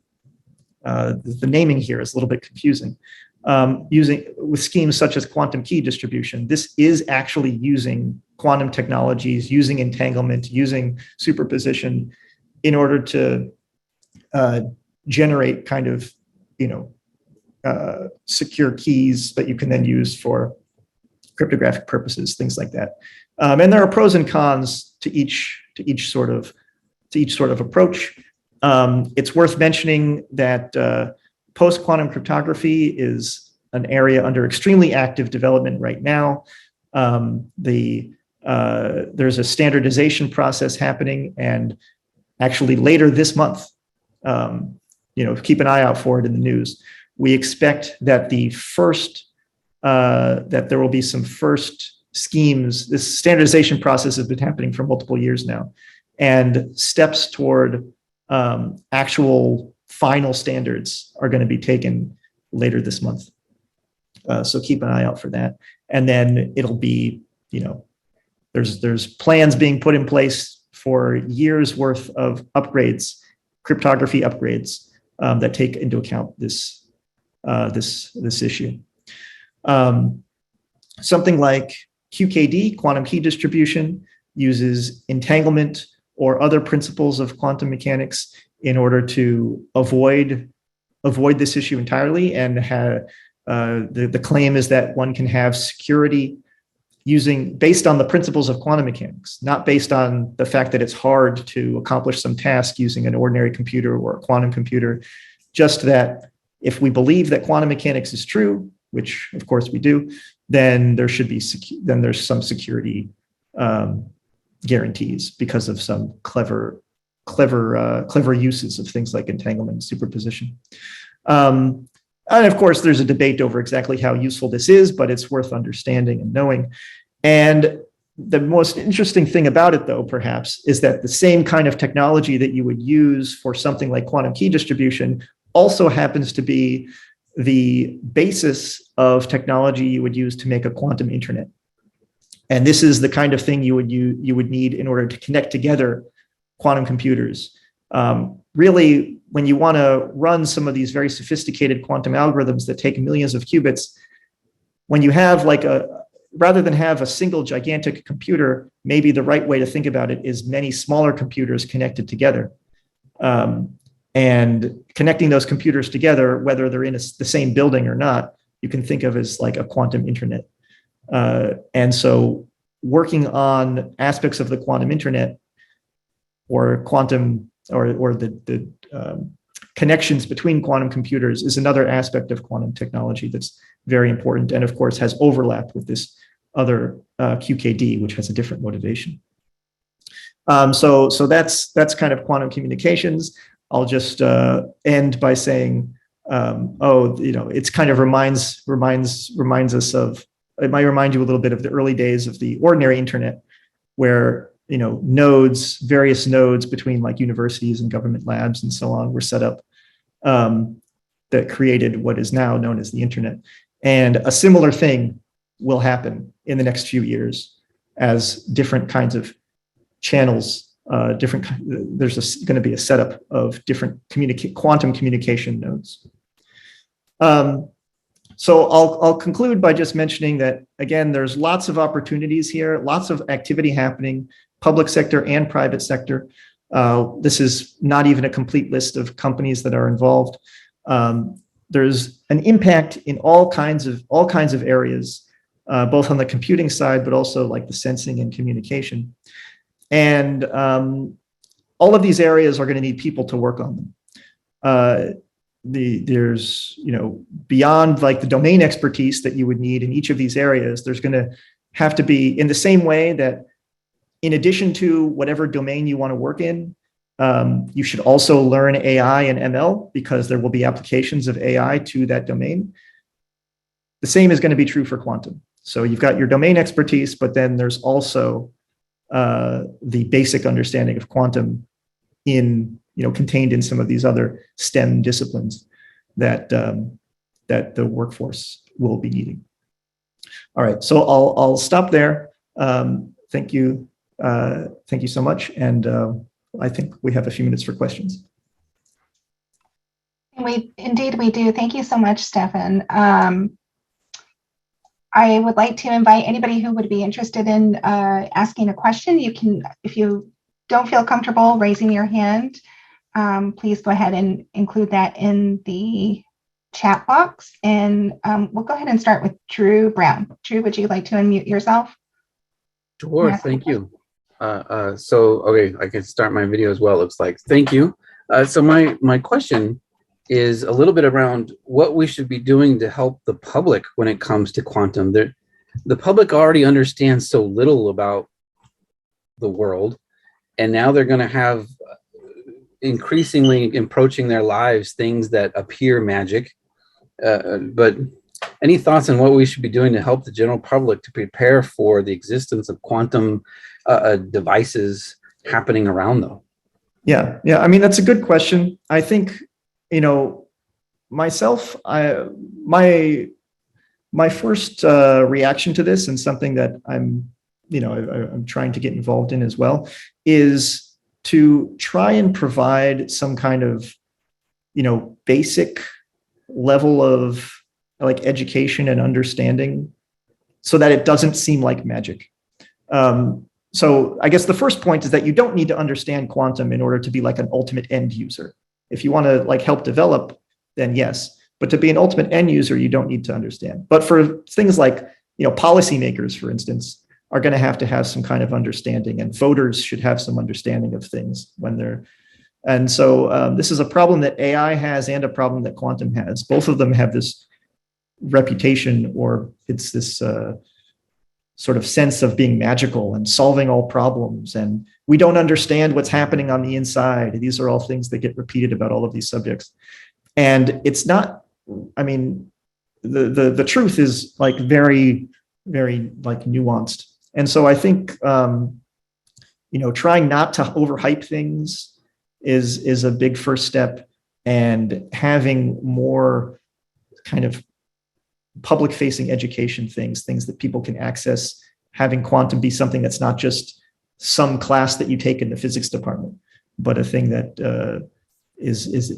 The naming here is a little bit confusing. With schemes such as quantum key distribution, this is actually using quantum technologies, using entanglement, using superposition in order to generate kind of, secure keys that you can then use for cryptographic purposes, things like that. And there are pros and cons to each sort of approach. It's worth mentioning that post-quantum cryptography is an area under extremely active development right now. There's a standardization process happening, and actually later this month, keep an eye out for it in the news. We expect that that there will be some first schemes. This standardization process has been happening for multiple years now, and steps toward actual final standards are going to be taken later this month. So keep an eye out for that. And then it'll be, there's plans being put in place for years worth of upgrades, cryptography upgrades that take into account this issue. Something like QKD, quantum key distribution, uses entanglement or other principles of quantum mechanics in order to avoid this issue entirely. And the claim is that one can have security based on the principles of quantum mechanics, not based on the fact that it's hard to accomplish some task using an ordinary computer or a quantum computer. Just that if we believe that quantum mechanics is true, which of course we do, then there should be there's some security guarantees because of some clever uses of things like entanglement and superposition. And of course, there's a debate over exactly how useful this is, but it's worth understanding and knowing. And the most interesting thing about it, though, perhaps, is that the same kind of technology that you would use for something like quantum key distribution also happens to be the basis of technology you would use to make a quantum internet. And this is the kind of thing you would need in order to connect together quantum computers. Really, when you want to run some of these very sophisticated quantum algorithms that take millions of qubits, when you have rather than have a single gigantic computer, maybe the right way to think about it is many smaller computers connected together. And connecting those computers together, whether they're in the same building or not, you can think of as like a quantum internet. And so working on aspects of the quantum internet or quantum or the connections between quantum computers is another aspect of quantum technology that's very important, and of course has overlap with this other QKD, which has a different motivation. So that's kind of quantum communications. I'll just end by saying, it's kind of reminds us of, it might remind you a little bit of the early days of the ordinary internet, where various nodes between like universities and government labs and so on were set up that created what is now known as the internet. And a similar thing will happen in the next few years as different kinds of channels, there's going to be a setup of different quantum communication nodes. So I'll conclude by just mentioning that, again, there's lots of opportunities here, lots of activity happening, public sector and private sector. This is not even a complete list of companies that are involved. There's an impact in all kinds of areas, both on the computing side, but also like the sensing and communication. And all of these areas are going to need people to work on them. There's, beyond like the domain expertise that you would need in each of these areas, there's going to have to be, in the same way that in addition to whatever domain you want to work in, you should also learn AI and ML because there will be applications of AI to that domain. The same is going to be true for quantum. So you've got your domain expertise, but then there's also the basic understanding of quantum contained in some of these other STEM disciplines that the workforce will be needing. All right, so I'll stop there. Thank you so much, and I think we have a few minutes for questions. Indeed we do. Thank you so much, Stefan. I would like to invite anybody who would be interested in asking a question. You can, if you don't feel comfortable raising your hand, please go ahead and include that in the chat box. And we'll go ahead and start with Drew Brown. Drew, would you like to unmute yourself? Sure, thank you. Okay, I can start my video as well, it looks like. Thank you. So my question is a little bit around what we should be doing to help the public when it comes to quantum. The public already understands so little about the world, and now they're going to have increasingly approaching their lives things that appear magic. But any thoughts on what we should be doing to help the general public to prepare for the existence of quantum devices happening around them? Yeah. I mean, that's a good question. I think, myself, my first reaction to this, and something that I'm I'm trying to get involved in as well, is to try and provide some kind of, basic level of like education and understanding so that it doesn't seem like magic. So I guess the first point is that you don't need to understand quantum in order to be like an ultimate end user. If you want to like help develop, then yes. But to be an ultimate end user, you don't need to understand. But for things like, policymakers, for instance, are going to have some kind of understanding, and voters should have some understanding of things when they're. And so this is a problem that AI has and a problem that quantum has. Both of them have this reputation, or it's this sort of sense of being magical and solving all problems. And we don't understand what's happening on the inside. These are all things that get repeated about all of these subjects. And it's not, the truth is like very, very like nuanced. And so I think, trying not to overhype things is a big first step, and having more kind of public facing education things that people can access, having quantum be something that's not just some class that you take in the physics department, but a thing that is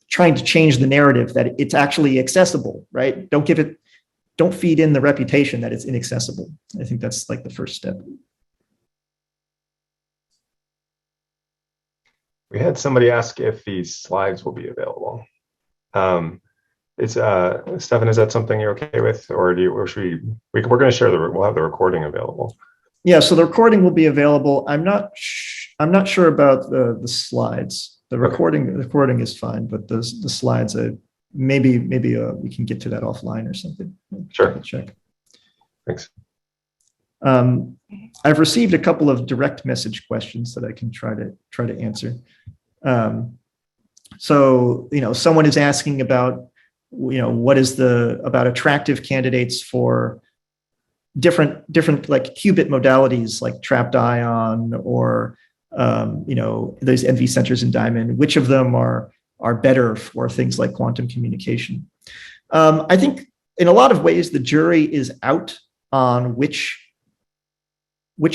trying to change the narrative that it's actually accessible, right? Don't feed in the reputation that it's inaccessible. I think that's like the first step. We had somebody ask if these slides will be available. Stefan, is that something you're okay with, or should we're going to share we'll have the recording available. Yeah, so the recording will be available. I'm not sure about the slides. The recording is fine, but the slides, maybe we can get to that offline or something. Sure. Check. Thanks. I've received a couple of direct message questions that I can try to answer. So someone is asking about what is about attractive candidates for different like qubit modalities like trapped ion or those NV centers in diamond. Which of them are better for things like quantum communication? I think in a lot of ways the jury is out on which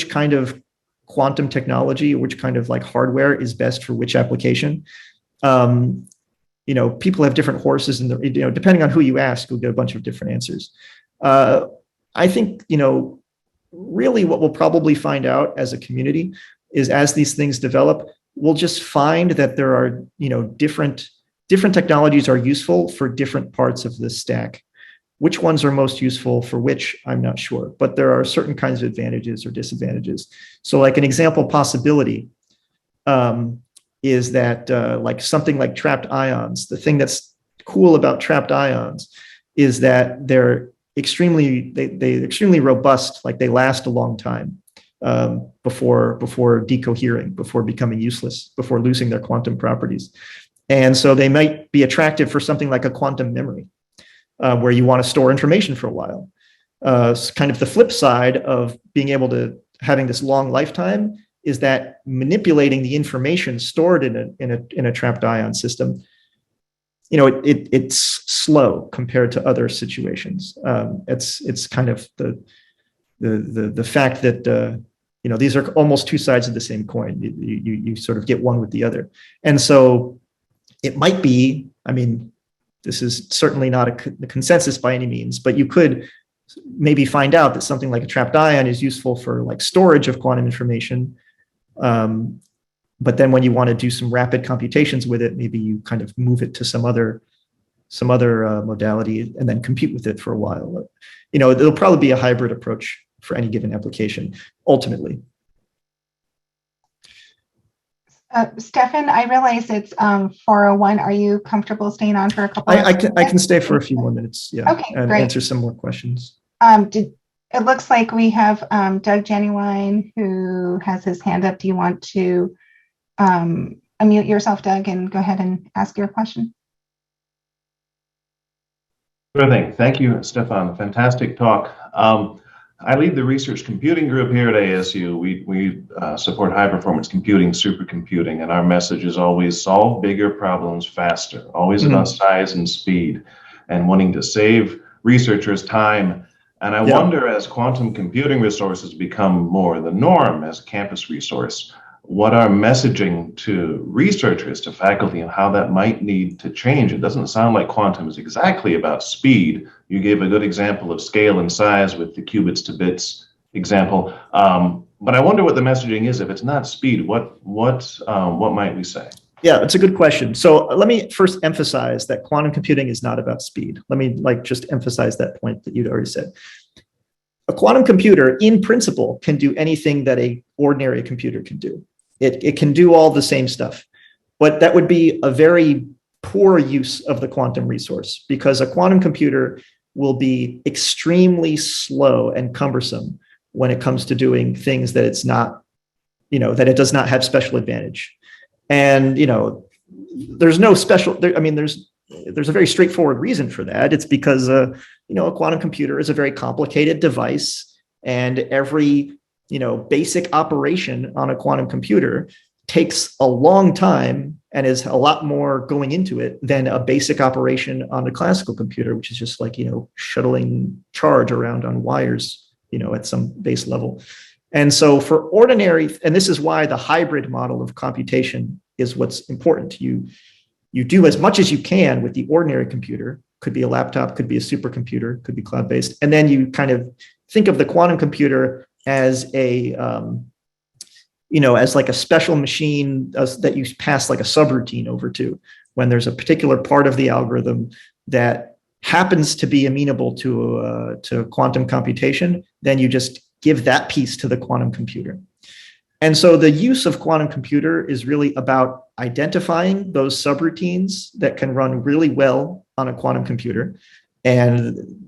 kind of quantum technology, which kind of like hardware is best for which application. People have different horses, and depending on who you ask, you'll get a bunch of different answers. I think really what we'll probably find out as a community is, as these things develop, we'll just find that there are different technologies are useful for different parts of the stack. Which ones are most useful for which, I'm not sure, but there are certain kinds of advantages or disadvantages. So like an example possibility is that like something like trapped ions, the thing that's cool about trapped ions is that they're extremely robust, like they last a long time before decohering, before becoming useless, before losing their quantum properties. And so they might be attractive for something like a quantum memory, where you want to store information for a while. It's kind of the flip side of being able to having this long lifetime is that manipulating the information stored in a trapped ion system, it's slow compared to other situations. It's kind of the fact that these are almost two sides of the same coin. You sort of get one with the other, and so it might be. This is certainly not a consensus by any means, but you could maybe find out that something like a trapped ion is useful for like storage of quantum information. But then when you want to do some rapid computations with it, maybe you kind of move it to some other modality and then compute with it for a while. There'll probably be a hybrid approach for any given application, ultimately. Stefan, I realize it's 4:01. Are you comfortable staying on for a couple? I can stay for a few more minutes. Yeah. Okay, and great. Answer some more questions. It looks like we have Doug Genuine who has his hand up. Do you want to unmute yourself, Doug, and go ahead and ask your question? Sure thing. Thank you, Stefan. Fantastic talk. I lead the research computing group here at ASU. We support high performance computing, supercomputing, and our message is always solve bigger problems faster, always about size and speed, and wanting to save researchers time And I wonder, as quantum computing resources become more the norm as a campus resource, what our messaging to researchers, to faculty, and how that might need to change. It doesn't sound like quantum is exactly about speed. You gave a good example of scale and size with the qubits to bits example. But I wonder what the messaging is. If it's not speed, what might we say? Yeah, it's a good question. So let me first emphasize that quantum computing is not about speed. Let me just emphasize that point that you'd already said. A quantum computer, in principle, can do anything that an ordinary computer can do. It can do all the same stuff, but that would be a very poor use of the quantum resource, because a quantum computer will be extremely slow and cumbersome when it comes to doing things that it's not, that it does not have special advantage. And, there's no special, there's a very straightforward reason for that. It's because, a quantum computer is a very complicated device, and every, basic operation on a quantum computer takes a long time and is a lot more going into it than a basic operation on a classical computer, which is just like, shuttling charge around on wires, at some base level. And so for ordinary, and this is why the hybrid model of computation is what's important. You do as much as you can with the ordinary computer, could be a laptop, could be a supercomputer, could be cloud-based. And then you kind of think of the quantum computer as as like a special machine that you pass like a subroutine over to, when there's a particular part of the algorithm that happens to be amenable to quantum computation, then you just give that piece to the quantum computer. And so the use of quantum computer is really about identifying those subroutines that can run really well on a quantum computer. And,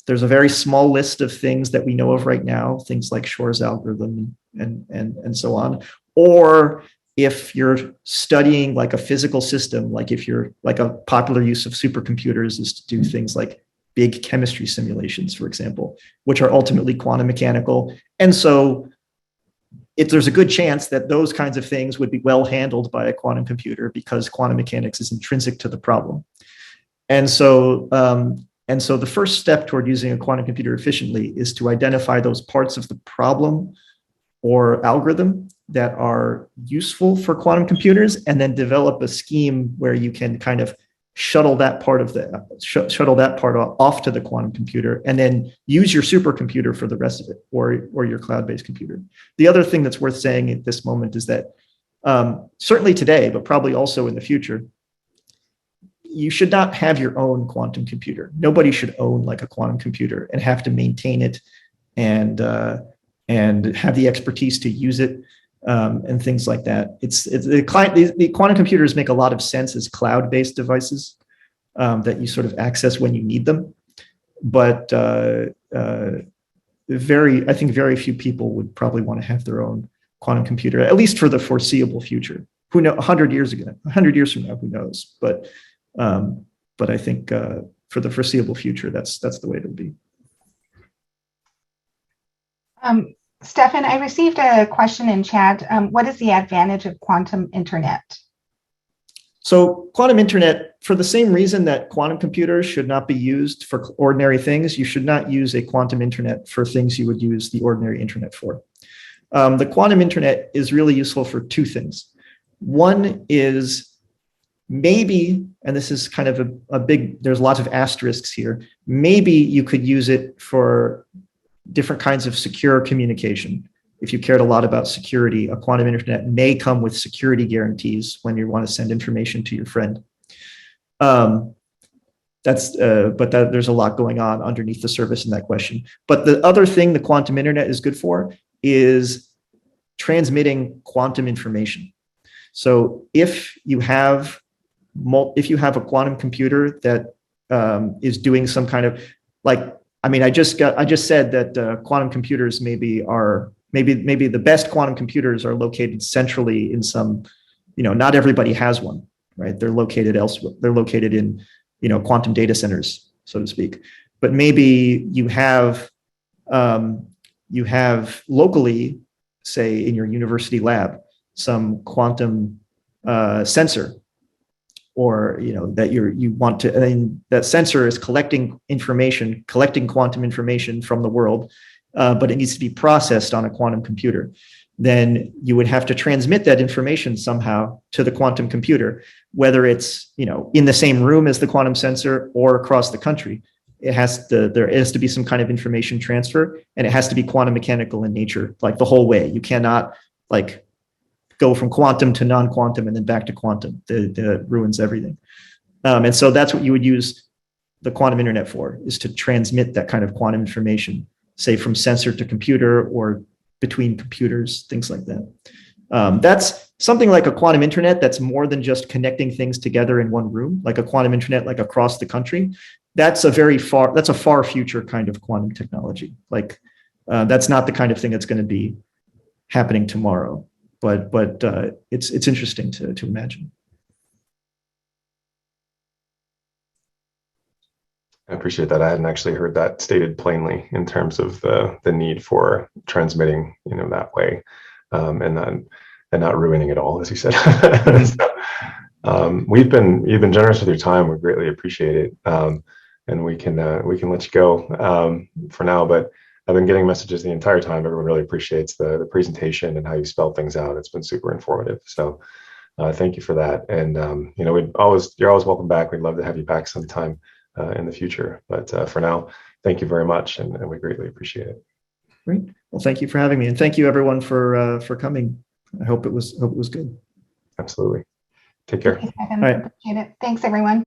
there's a very small list of things that we know of right now, things like Shor's algorithm and so on. Or if you're studying like a physical system, like if you're like a popular use of supercomputers is to do things like big chemistry simulations, for example, which are ultimately quantum mechanical. And so there's a good chance that those kinds of things would be well handled by a quantum computer, because quantum mechanics is intrinsic to the problem. And so the first step toward using a quantum computer efficiently is to identify those parts of the problem or algorithm that are useful for quantum computers, and then develop a scheme where you can kind of shuttle that part off to the quantum computer, and then use your supercomputer for the rest of it, or your cloud-based computer. The other thing that's worth saying at this moment is that certainly today, but probably also in the future, you should not have your own quantum computer. Nobody should own like a quantum computer and have to maintain it and have the expertise to use it. And things like that. The quantum computers make a lot of sense as cloud-based devices that you sort of access when you need them. But I think very few people would probably want to have their own quantum computer, at least for the foreseeable future. Who knows? 100 years from now, who knows? But I think for the foreseeable future, that's the way it'll be. Stefan, I received a question in chat. What is the advantage of quantum internet? So quantum internet, for the same reason that quantum computers should not be used for ordinary things, you should not use a quantum internet for things you would use the ordinary internet for. The quantum internet is really useful for two things. One is maybe, and this is kind of a big, there's lots of asterisks here, maybe you could use it for different kinds of secure communication. If you cared a lot about security, a quantum internet may come with security guarantees when you want to send information to your friend. But there's a lot going on underneath the surface in that question. But the other thing the quantum internet is good for is transmitting quantum information. So if you have a quantum computer that is doing some kind of I just said that quantum computers maybe the best quantum computers are located centrally in some, not everybody has one, right? They're located elsewhere. They're located in, quantum data centers, so to speak. But maybe you have locally, say in your university lab, some quantum sensor or that you want to, that sensor is collecting information, collecting quantum information from the world, but it needs to be processed on a quantum computer. Then you would have to transmit that information somehow to the quantum computer, whether it's in the same room as the quantum sensor or across the country. There has to be some kind of information transfer, and it has to be quantum mechanical in nature, like the whole way. You cannot go from quantum to non-quantum and then back to quantum. That ruins everything. And so that's what you would use the quantum internet for, is to transmit that kind of quantum information, say from sensor to computer or between computers, things like that. That's something like a quantum internet that's more than just connecting things together in one room, like a quantum internet, like across the country. That's a far future kind of quantum technology. That's not the kind of thing that's going to be happening tomorrow, but it's interesting to imagine. I appreciate that. I hadn't actually heard that stated plainly in terms of the need for transmitting, that way, and not ruining it all, as you said. So, you've been generous with your time. We greatly appreciate it, and we can let you go for now. But I've been getting messages the entire time. Everyone really appreciates the presentation and how you spell things out. It's been super informative. So thank you for that. And you're always welcome back. We'd love to have you back sometime in the future. But for now, thank you very much, and we greatly appreciate it. Great. Well, thank you for having me, and thank you everyone for coming. I hope it was good. Absolutely. Take care. Thanks, Stefan. Appreciate it. Thanks, everyone.